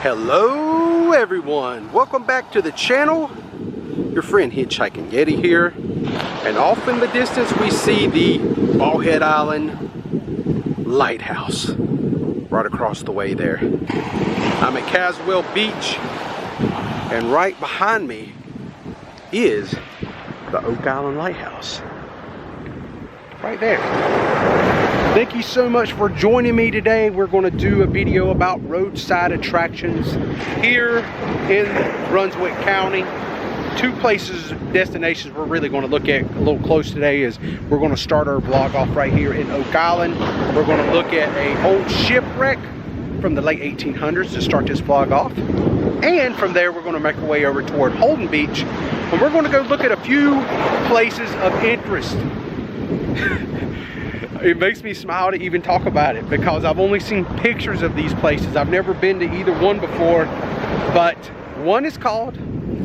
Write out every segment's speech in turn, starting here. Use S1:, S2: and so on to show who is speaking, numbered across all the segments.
S1: Hello everyone, welcome back to the channel. Your friend Hitchhiking Yeti here, and off in the distance we see the Ballhead Island lighthouse right across the way there. I'm at Caswell Beach, and right behind me is the Oak Island Lighthouse right there. Thank you so much for joining me today. We're going to do a video about roadside attractions here in Brunswick County. Two places, destinations we're really going to look at a little close today is we're going to start our vlog off right here in Oak Island. We're going to look at an old shipwreck from the late 1800s to start this vlog off. And from there we're going to make our way over toward Holden Beach, and we're going to go look at a few places of interest. It makes me smile to even talk about it because I've only seen pictures of these places. I've never been to either one before, but one is called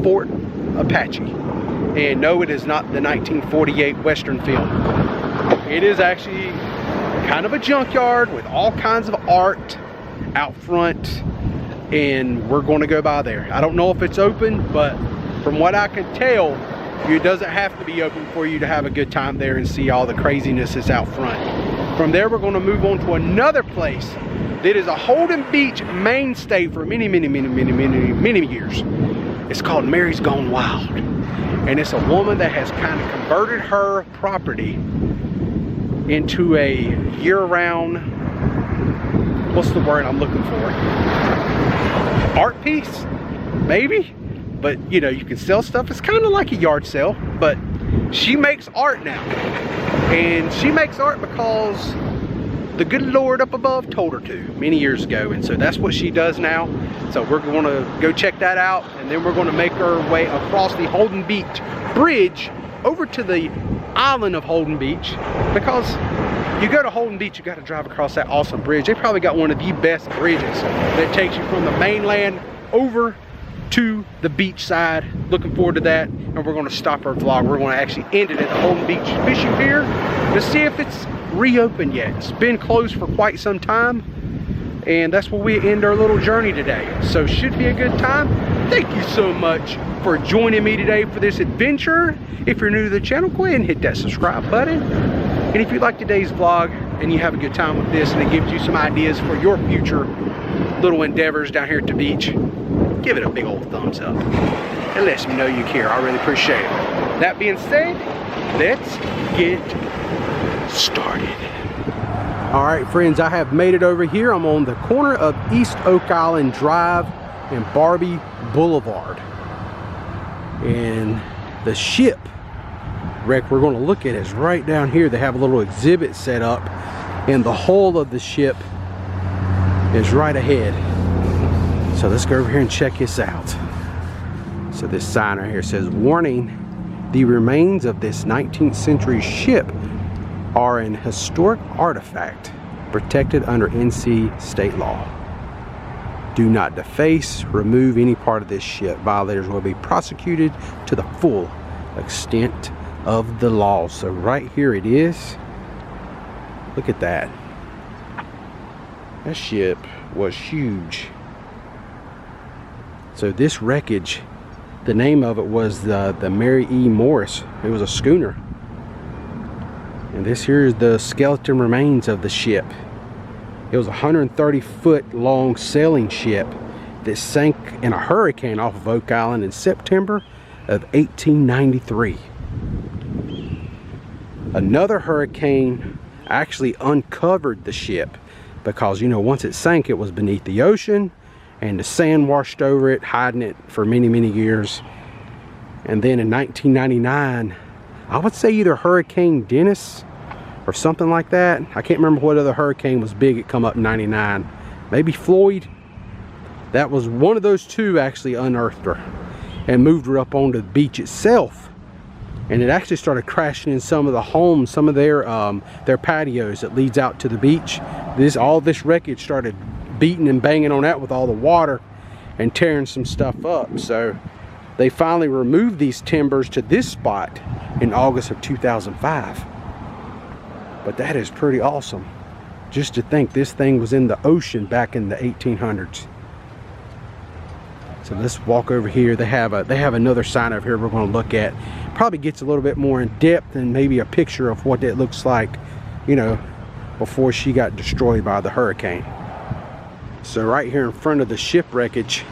S1: Fort Apache. And no, it is not the 1948 Western film. It is actually kind of a junkyard with all kinds of art out front, and we're going to go by there. I don't know if it's open, but from what I can tell, it doesn't have to be open for you to have a good time there and see all the craziness that's out front. From there, we're going to move on to another place that is a Holden Beach mainstay for many years. It's called Mary's Gone Wild. And it's a woman that has kind of converted her property into a year-round, what's the word I'm looking for? Art piece, maybe? But you know, you can sell stuff. It's kind of like a yard sale, but she makes art now. And she makes art because the good Lord up above told her to many years ago. And so that's what she does now. So we're going to go check that out. And then we're going to make our way across the Holden Beach Bridge over to the island of Holden Beach. Because you go to Holden Beach, you got to drive across that awesome bridge. They probably got one of the best bridges that takes you from the mainland over to the beach side. Looking forward to that. And we're going to stop our vlog. We're going to actually end it at the Holden Beach fishing pier to see if it's reopened yet. It's been closed for quite some time, and that's where we end our little journey today. So should be a good time. Thank you so much for joining me today for this adventure. If you're new to the channel, go ahead and hit that subscribe button. And if you like today's vlog and you have a good time with this and it gives you some ideas for your future little endeavors down here at the beach, give it a big old thumbs up. It lets me know you care. I really appreciate it. That being said, let's get started. All right, friends, I have made it over here. I'm on the corner of East Oak Island Drive and Barbie Boulevard. And the ship wreck we're going to look at is right down here. They have a little exhibit set up, and the hull of the ship is right ahead. So let's go over here and check this out. So this sign right here says, warning, the remains of this 19th century ship are an historic artifact protected under NC state law. Do not deface, remove any part of this ship. Violators will be prosecuted to the full extent of the law. So right here it is. Look at that. That ship was huge. So this wreckage, the name of it was the Mary E. Morris. It was a schooner. And this here is the skeleton remains of the ship. It was a 130-foot long sailing ship that sank in a hurricane off of Oak Island in September of 1893. Another hurricane actually uncovered the ship because, you know, once it sank, it was beneath the ocean, and the sand washed over it, hiding it for many years. And then in 1999, I would say either Hurricane Dennis or something like that. I can't remember what other hurricane was big. It come up in 99. Maybe Floyd. That was one of those two actually unearthed her and moved her up onto the beach itself. And it actually started crashing in some of the homes, some of their patios that leads out to the beach. All this wreckage started beating and banging on that with all the water and tearing some stuff up. So they finally removed these timbers to this spot in August of 2005. But that is pretty awesome. Just to think this thing was in the ocean back in the 1800s. So let's walk over here. They have another sign over here we're going to look at. Probably gets a little bit more in depth and maybe a picture of what it looks like, you know, before she got destroyed by the hurricane. So right here in front of the shipwreckage,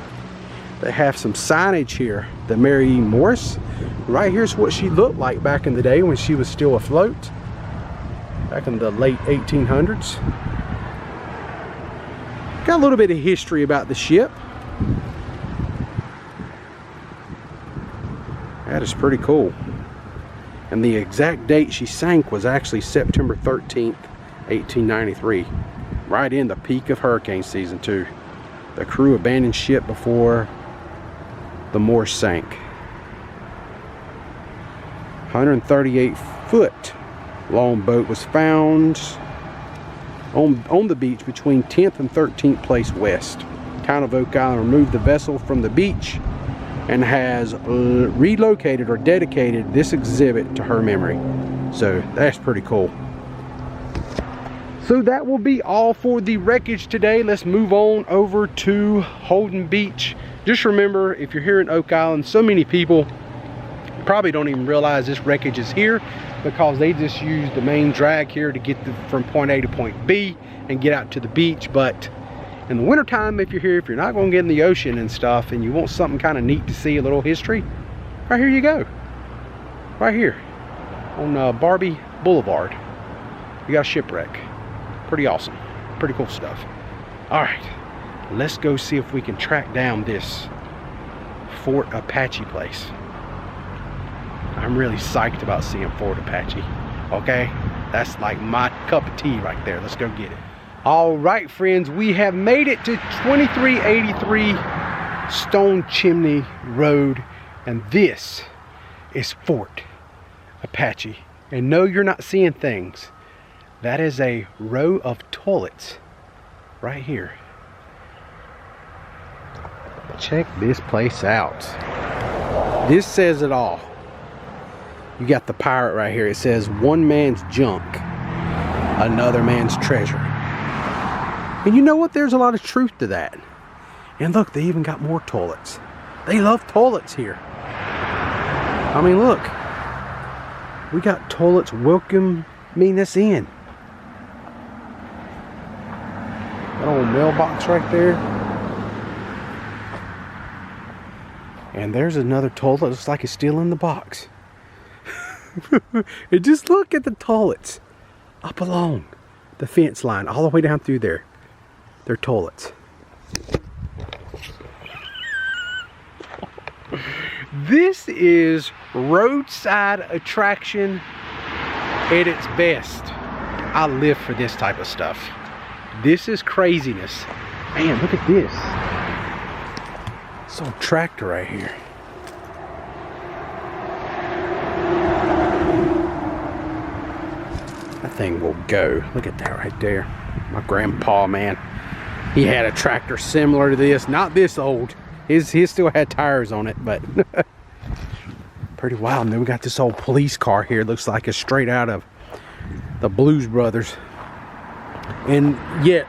S1: they have some signage here. The Mary E. Morris. Right here's what she looked like back in the day when she was still afloat. Back in the late 1800s. Got a little bit of history about the ship. That is pretty cool. And the exact date she sank was actually September 13th, 1893. Right in the peak of hurricane season too. The crew abandoned ship before the Morse sank. 138 foot long boat was found on the beach between 10th and 13th place west. Town of Oak Island removed the vessel from the beach and has relocated or dedicated this exhibit to her memory. So that's pretty cool. So that will be all for the wreckage today. Let's move on over to Holden Beach. Just remember, if you're here in Oak Island, so many people probably don't even realize this wreckage is here because they just use the main drag here to get from point A to point B and get out to the beach. But in the wintertime, if you're here, if you're not going to get in the ocean and stuff and you want something kind of neat to see, a little history, right here you go. Right here on Barbie Boulevard. You got a shipwreck. Pretty awesome. Pretty cool stuff. All right, let's go see if we can track down this Fort Apache place. I'm really psyched about seeing Fort Apache. Okay, that's like my cup of tea right there. Let's go get it. All right, friends, we have made it to 2383 Stone Chimney Road, and this is Fort Apache. And no, you're not seeing things. That is a row of toilets right here. Check this place out. This says it all. You got the pirate right here. It says, one man's junk, another man's treasure. And you know what? There's a lot of truth to that. And look, they even got more toilets. They love toilets here. I mean, look. We got toilets welcoming us in. That old mailbox right there. And there's another toilet. Looks like it's still in the box. And just look at the toilets up along the fence line all the way down through there. They're toilets. This is roadside attraction at its best. I live for this type of stuff. This is craziness. Man, look at this. This old tractor right here. That thing will go. Look at that right there. My grandpa, man, he had a tractor similar to this. Not this old. He still had tires on it, but pretty wild. And then we got this old police car here. Looks like it's straight out of the Blues Brothers. And yet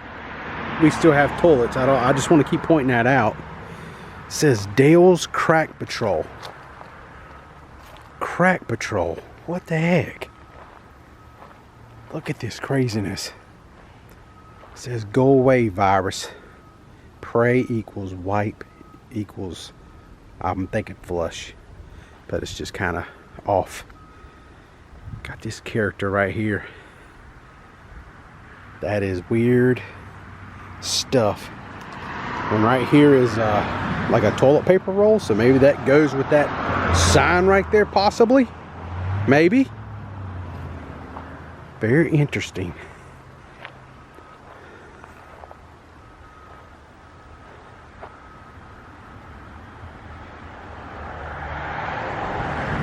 S1: we still have toilets. I just want to keep pointing that out. It says Dale's Crack Patrol. Crack Patrol. What the heck? Look at this craziness. It says go away virus. Pray equals wipe equals, I'm thinking flush, but it's just kind of off. Got this character right here. That is weird stuff. And right here is like a toilet paper roll, so maybe that goes with that sign right there, possibly. Maybe. Very interesting.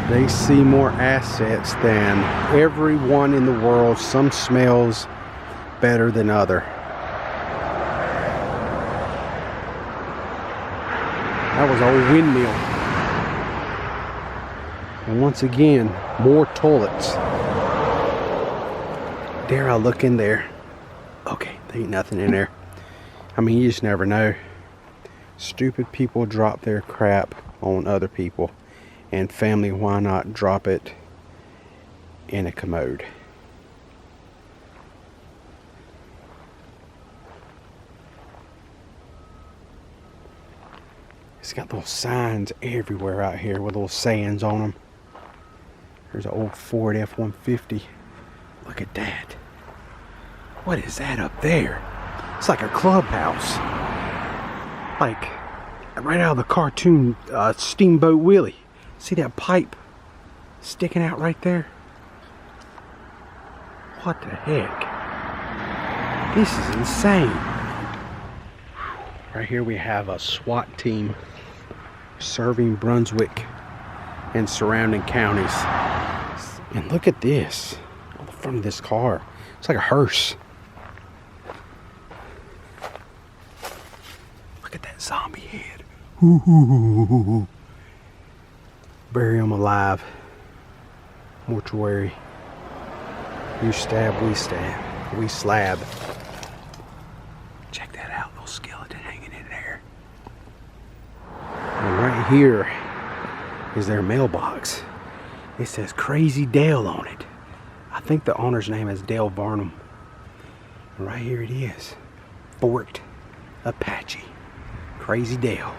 S1: They see more assets than everyone in the world. Some smells better than other. That was an old windmill. And once again, more toilets. Dare I look in there? Okay, there ain't nothing in there. I mean, you just never know Stupid people drop their crap on other people. And family, why not drop it in a commode? It's got little signs everywhere out here with little sayings on them. There's an old Ford F-150. Look at that. What is that up there? It's like a clubhouse. Like right out of the cartoon Steamboat Willie. See that pipe sticking out right there? What the heck? This is insane. Right here we have a SWAT team serving Brunswick and surrounding counties. And look at this on the front of this car. It's like a hearse. Look at that zombie head. Ooh. Bury him alive. Mortuary. You stab, we stab. We slab. Check that out, little skeleton hanging in there. And right here is their mailbox. It says Crazy Dale on it. I think the owner's name is Dale Varnum. And right here it is. Fort Apache. Crazy Dale.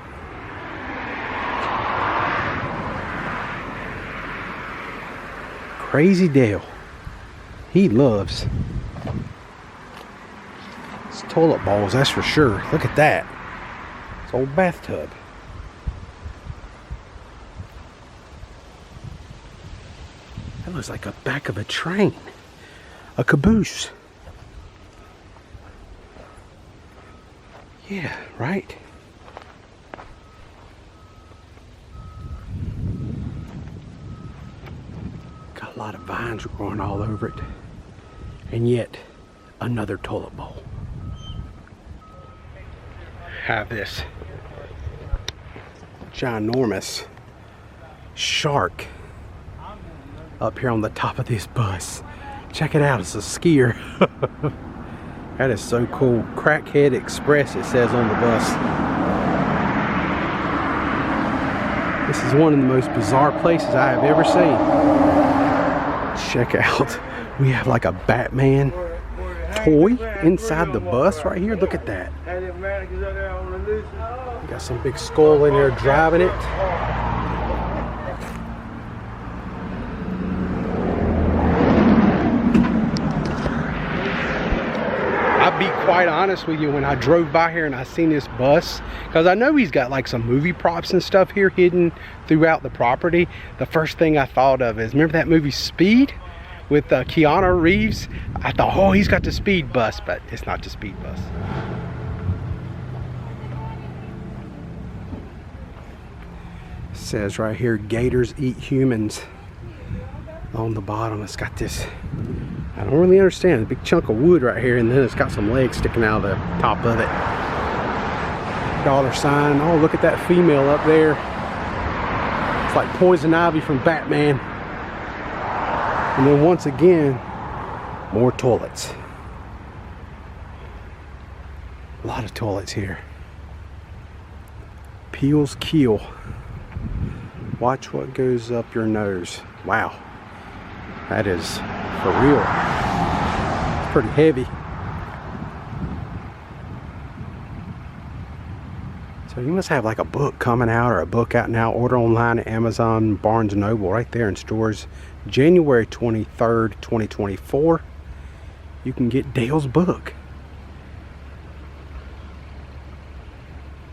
S1: Crazy Dale. He loves his toilet bowls, that's for sure. Look at that. It's an old bathtub. That looks like a back of a train. A caboose. Yeah, right? Got a lot of vines growing all over it. And yet, another toilet bowl. Have this ginormous shark up here on the top of this bus. Check it out, it's a skier. That is so cool. Crackhead Express, it says on the bus. This is one of the most bizarre places I have ever seen. Check out, we have like a Batman toy inside the bus right here. Look at that. Got some big skull in there driving it. I'll be quite honest with you, when I drove by here and I seen this bus, because I know he's got like some movie props and stuff here hidden throughout the property, the first thing I thought of is, remember that movie Speed with Keanu Reeves? I thought, oh, he's got the speed bus, but it's not the speed bus. It says right here, gators eat humans. On the bottom, it's got this, I don't really understand, a big chunk of wood right here, and then it's got some legs sticking out of the top of it. Dollar sign. Oh, look at that female up there. It's like Poison Ivy from Batman. And then once again, more toilets. A lot of toilets here. Peel's Keel. Watch what goes up your nose. Wow. That is for real. It's pretty heavy. So you must have like a book coming out, or a book out now. Order online at Amazon, Barnes & Noble, right there in stores. January 23rd, 2024. You can get Dale's book.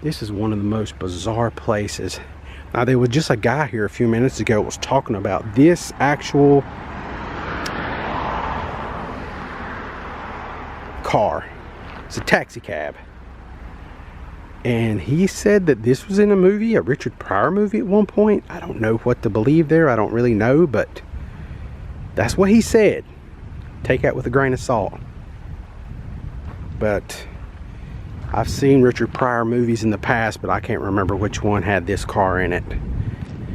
S1: This is one of the most bizarre places. Now, there was just a guy here a few minutes ago was talking about this actual car. It's a taxi cab, and he said that this was in a movie, a Richard Pryor movie at one point. I don't know what to believe there. I don't really know, but that's what he said. Take that with a grain of salt. But I've seen Richard Pryor movies in the past, but I can't remember which one had this car in it.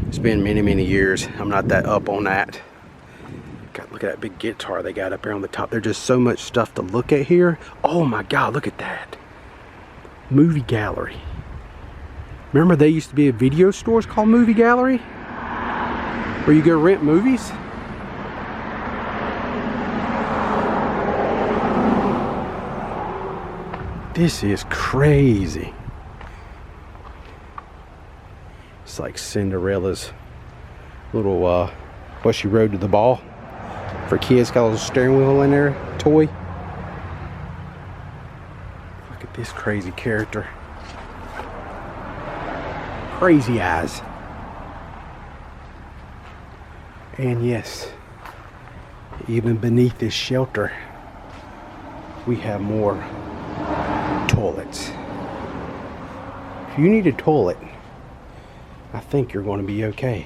S1: It's been many, many years. I'm not that up on that. God, look at that big guitar they got up there on the top. There's just so much stuff to look at here. Oh my God, look at that. Movie gallery. Remember they used to be a video stores called Movie Gallery? Where you go rent movies? This is crazy. It's like Cinderella's little, what she rode to the ball. For kids, got a little steering wheel in there, toy. Look at this crazy character. Crazy eyes. And yes, even beneath this shelter, we have more toilets. If you need a toilet, I think you're going to be okay.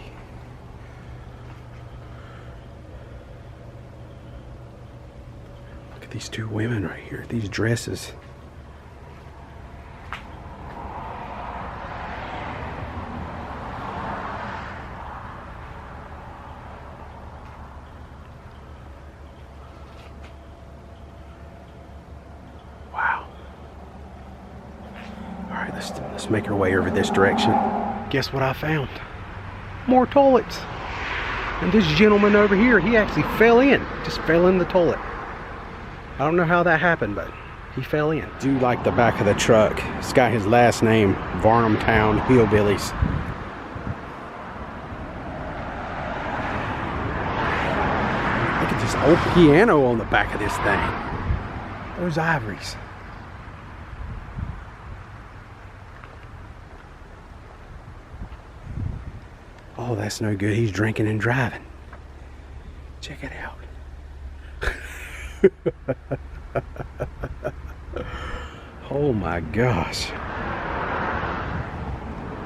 S1: Look at these two women right here, these dresses. Wow. All right, let's make our way over this direction. Guess what I found? More toilets. And this gentleman over here, he actually fell in. Just fell in the toilet. I don't know how that happened, but he fell in. I do like the back of the truck. It's got his last name, Varnamtown Hillbillies. Look at this old piano on the back of this thing. Those ivories. Oh, that's no good. He's drinking and driving. Check it out. Oh my gosh.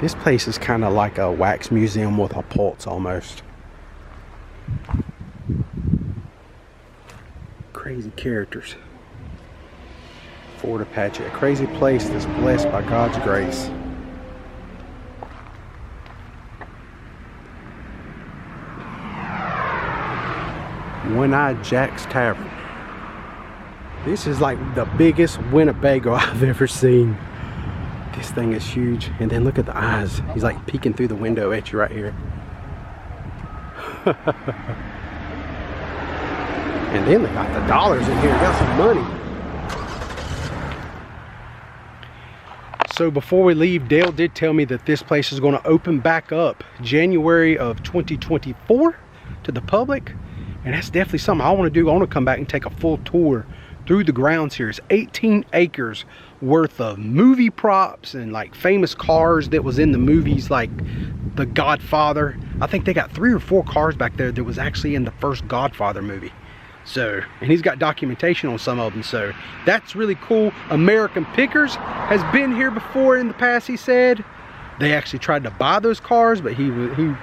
S1: This place is kind of like a wax museum with a pulse almost. Crazy characters. Fort Apache, a crazy place that's blessed by God's grace. One-Eyed Jack's Tavern. This is like the biggest Winnebago I've ever seen. This thing is huge. And then look at the eyes. He's like peeking through the window at you right here. And then they got the dollars in here. They got some money. So before we leave, Dale did tell me that this place is going to open back up January of 2024 to the public. And that's definitely something I want to do. I want to come back and take a full tour through the grounds here. It's 18 acres worth of movie props and like famous cars that was in the movies, like The Godfather. I think they got 3 or 4 cars back there that was actually in the first Godfather movie. So, and he's got documentation on some of them. So that's really cool. American Pickers has been here before in the past, he said. They actually tried to buy those cars, but he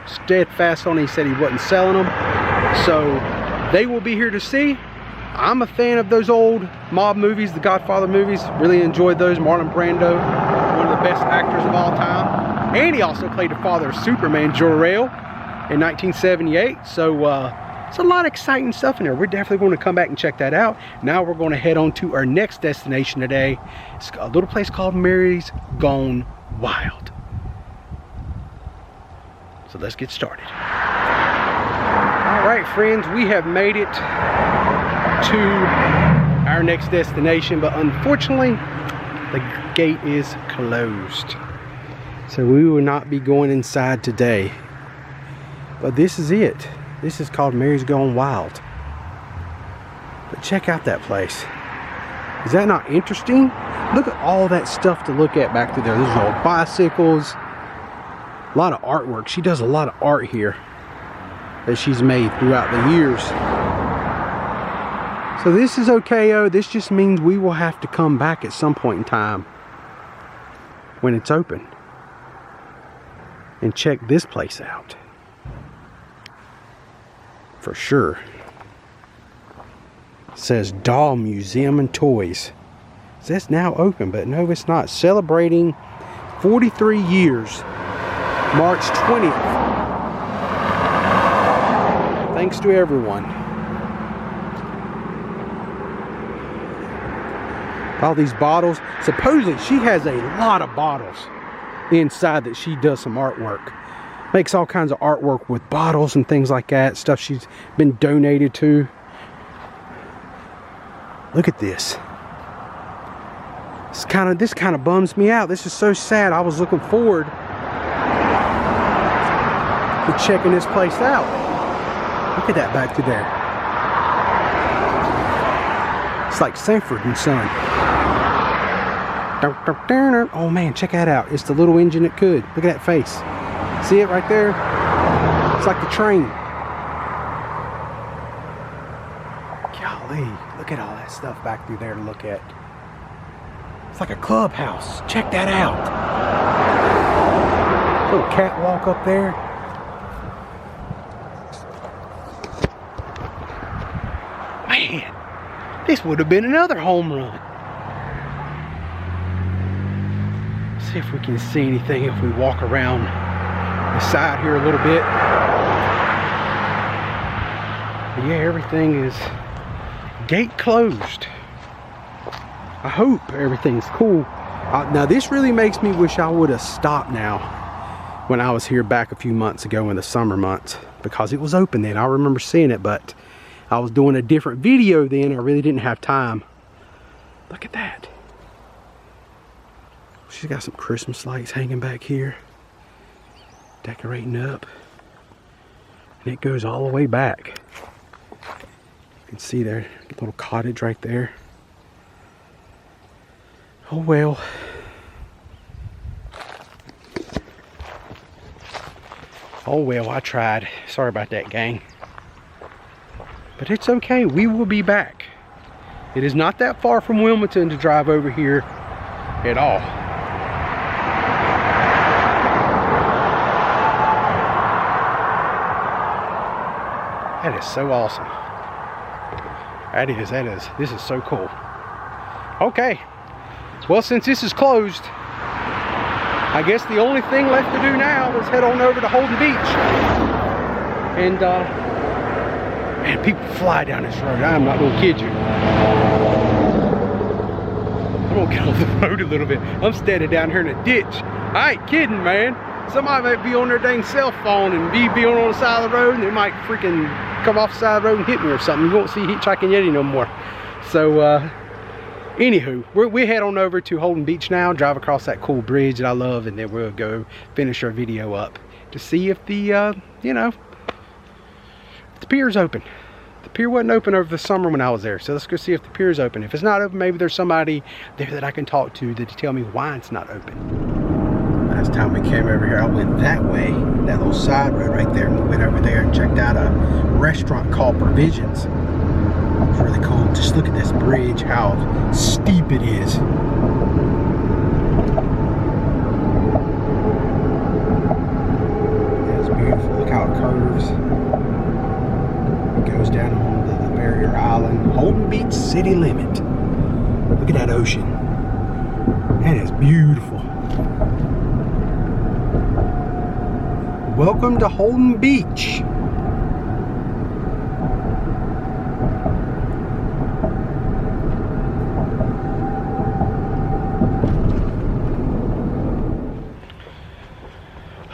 S1: steadfast on it. He said he wasn't selling them. So they will be here to see. I'm a fan of those old mob movies, the Godfather movies. Really enjoyed those. Marlon Brando, one of the best actors of all time. And he also played the father of Superman, Jor-El, in 1978. So it's a lot of exciting stuff in there. We're definitely going to come back and check that out. Now we're going to head on to our next destination today. It's a little place called Mary's Gone Wild. So let's get started. All right, friends, we have made it to our next destination, but unfortunately, the gate is closed. So we will not be going inside today. But this is it. This is called Mary's Gone Wild. But check out that place. Is that not interesting? Look at all that stuff to look at back through there. There's old bicycles. A lot of artwork. She does a lot of art here that she's made throughout the years. So this is okay. This just means we will have to come back at some point in time when it's open and check this place out for sure. It says Doll Museum and Toys. It says now open, but no, it's not. Celebrating 43 years. March 20th. Thanks to everyone. All these bottles. Supposedly she has a lot of bottles. inside that she does some artwork. Makes all kinds of artwork with bottles and things like that. Stuff she's been donated to. Look at this. This kind of bums me out. This is so sad. I was looking forward to checking this place out. Look at that back to there. It's like Sanford and Son. Oh man, check that out. It's the little engine that could. Look at that face. See it right there? It's like the train. Golly, look at all that stuff back through there to look at. It's like a clubhouse. Check that out. Little catwalk up there. Man, this would have been another home run. Let's see if we can see anything if we walk around the side here a little bit. But yeah, everything is gate closed. I hope everything's cool. Now this really makes me wish I would have stopped now when I was here back a few months ago in the summer months, because it was open then. I remember seeing it, but I was doing a different video then. I really didn't have time. Look at that. She's got some Christmas lights hanging back here, decorating up, and it goes all the way back. You can see there, a little cottage right there. Oh well. Oh well, I tried. Sorry about that, gang. But it's okay, we will be back. It is not that far from Wilmington to drive over here at all. That is so awesome. That is, this is so cool. Okay. Well, since this is closed, I guess the only thing left to do now is head on over to Holden Beach. And, man, people fly down this road. I'm not gonna kid you. I'm gonna get off the road a little bit. I'm standing down here in a ditch. I ain't kidding, man. Somebody might be on their dang cell phone and be on the side of the road, and they might freaking come off the side of the road and hit me or something. You won't see Hitchhiking Yeti no more. So, anywho, we head on over to Holden Beach now, drive across that cool bridge that I love, and then we'll go finish our video up to see if the, you know, if the pier's open. The pier wasn't open over the summer when I was there, so let's go see if the pier's open. If it's not open, maybe there's somebody there that I can talk to to tell me why it's not open. Last time we came over here, I went that way, that little side road right there, and we went over there and checked out a restaurant called Provisions. It's really cool. Just look at this bridge, how steep it is. That's beautiful. Look how it curves. It goes down on the barrier island. Holden Beach city limit. Look at that ocean. That is beautiful. Welcome to Holden Beach.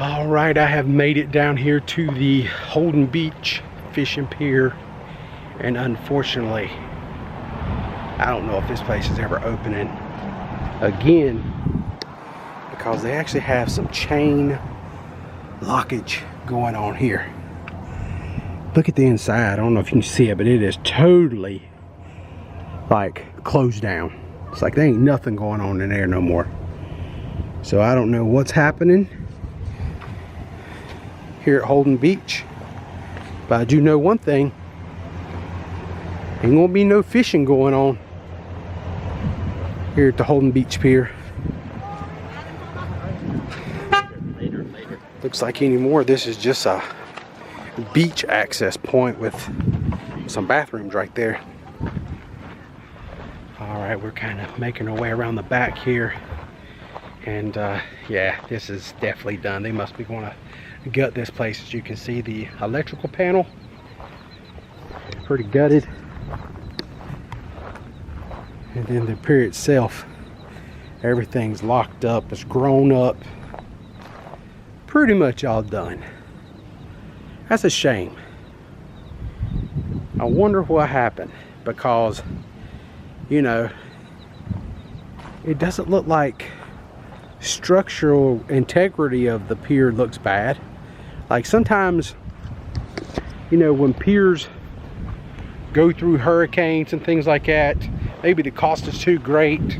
S1: Alright, I have made it down here to the Holden Beach fishing pier, and unfortunately I don't know if this place is ever opening again, because they actually have some chain lockage going on here. Look at the inside. I don't know if you can see it, but it is totally like closed down. It's like there ain't nothing going on in there no more. So I don't know what's happening here at Holden Beach, but I do know one thing: ain't gonna be no fishing going on here at the Holden Beach pier. Looks like anymore this is just a beach access point with some bathrooms right there. Alright, we're kind of making our way around the back here, and yeah, this is definitely done. They must be going to gut this place. As you can see, the electrical panel pretty gutted, and then the pier itself, everything's locked up. It's grown up. pretty much all done. That's a shame. I wonder what happened, because, you know, it doesn't look like structural integrity of the pier looks bad. Like sometimes, you know, when piers go through hurricanes and things like that, maybe the cost is too great,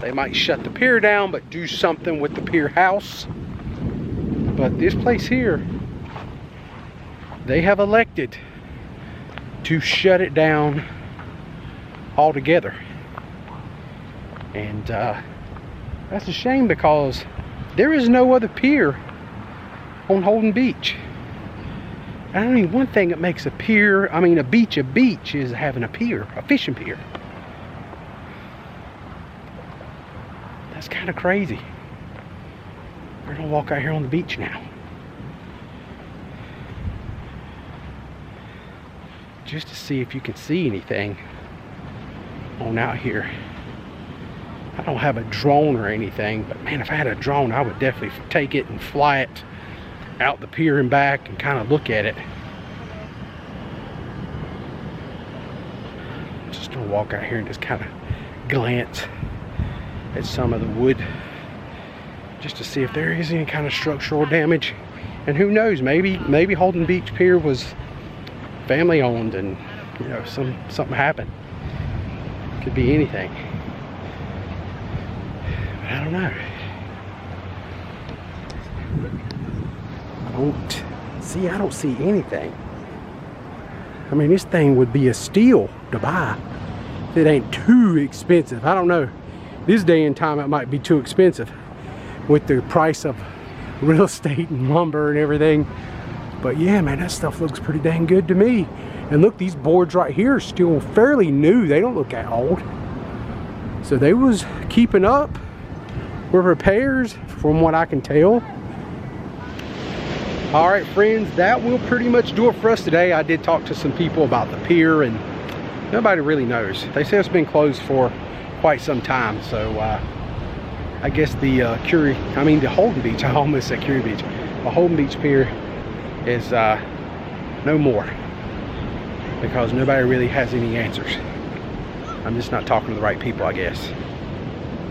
S1: they might shut the pier down but do something with the pier house. But this place here, they have elected to shut it down altogether. And that's a shame, because there is no other pier on Holden Beach. I mean, one thing that makes a pier, I mean a beach is having a pier, a fishing pier. That's kind of crazy. We're gonna walk out here on the beach now, just to see if you can see anything on out here. I don't have a drone or anything, but man, if I had a drone, I would definitely take it and fly it out the pier and back and kind of look at it. Just gonna walk out here and just kind of glance at some of the wood, just to see if there is any kind of structural damage. And who knows, maybe Holden Beach Pier was family owned, and you know, something happened. Could be anything. But I don't know. I don't see anything. I mean, this thing would be a steal to buy if it ain't too expensive. I don't know. This day and time it might be too expensive with the price of real estate and lumber and everything. But yeah, man, that stuff looks pretty dang good to me. And look, these boards right here are still fairly new. They don't look that old. So they was keeping up with repairs from what I can tell. All right, friends, that will pretty much do it for us today. I did talk to some people about the pier, and nobody really knows. They say it's been closed for quite some time. So I guess the Holden Beach, I almost said Curie Beach. The Holden Beach Pier is no more, because nobody really has any answers. I'm just not talking to the right people, I guess.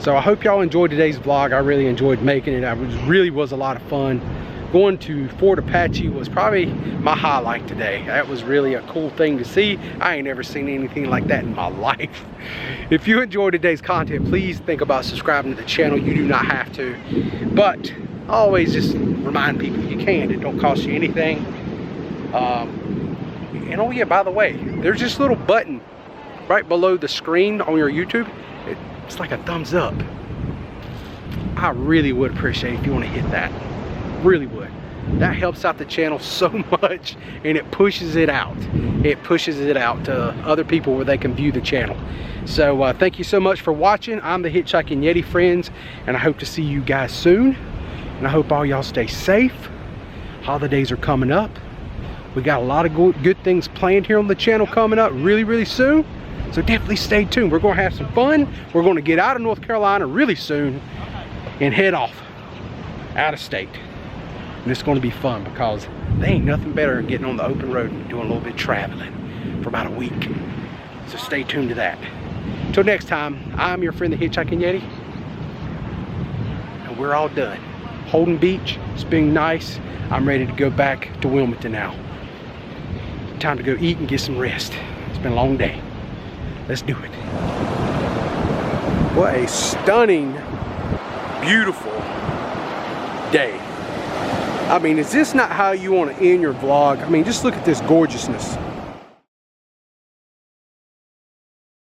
S1: So I hope y'all enjoyed today's vlog. I really enjoyed making it. It really was a lot of fun. Going to Fort Apache was probably my highlight today. That was really a cool thing to see. I ain't never seen anything like that in my life. If you enjoyed today's content, please think about subscribing to the channel. You do not have to, but always just remind people you can. It don't cost you anything. And oh yeah, by the way, there's this little button right below the screen on your YouTube. It's like a thumbs up. I really would appreciate it if you want to hit that. Really would. That helps out the channel so much, and it pushes it out. It pushes it out to other people where they can view the channel. So thank you so much for watching. I'm the Hitchhiking Yeti, friends, and I hope to see you guys soon. And I hope all y'all stay safe. Holidays are coming up. We got a lot of good things planned here on the channel coming up really soon. So definitely stay tuned. We're going to have some fun. We're going to get out of North Carolina really soon and head off out of state. And it's going to be fun, because there ain't nothing better than getting on the open road and doing a little bit of traveling for about a week. So stay tuned to that. Until next time, I'm your friend the Hitchhiking Yeti, and we're all done. Holden Beach, it's been nice. I'm ready to go back to Wilmington now. Time to go eat and get some rest. It's been a long day. Let's do it. What a stunning, beautiful day. I mean, is this not how you want to end your vlog? I mean, just look at this gorgeousness.